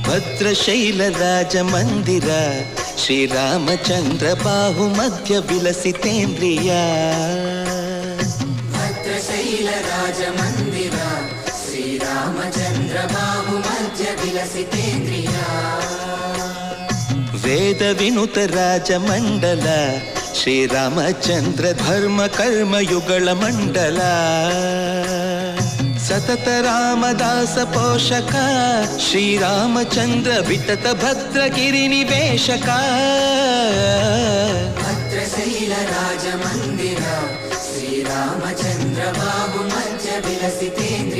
ಭದ್ರಶೈಲ ರಾಜ ಮಂದಿರ ಶ್ರೀರಾಮಚಂದ್ರ ಬಾಹು ಮಧ್ಯ ವಿಲಸಿತೇಂದ್ರಿಯ. ಭದ್ರಶೈಲ ರಾಜ ಮಂದಿರ ಶ್ರೀರಾಮಚಂದ್ರ ಬಾಹು ಮಧ್ಯ ವಿಲಸಿತೇಂದ್ರಿಯ. ವೇದ ವಿನುತ ರಾಜ ಮಂಡಲ ಶ್ರೀರಾಮಚಂದ್ರ ಧರ್ಮ ಕರ್ಮಯುಗಳ ಮಂಡಲ. ಸತತ ರಾಮದಾಸ ಪೋಷಕ ಶ್ರೀರಾಮಚಂದ್ರ ವಿತತ ಭದ್ರಗಿರಿ ನಿವೇಶಕ. ಭದ್ರಶೈಲ ರಾಜ ಮಂದಿರ ಶ್ರೀರಾಮಚಂದ್ರ ಬಾಹು ಮಧ್ಯ ವಿಲಸಿತೇಂದ್ರಿಯ.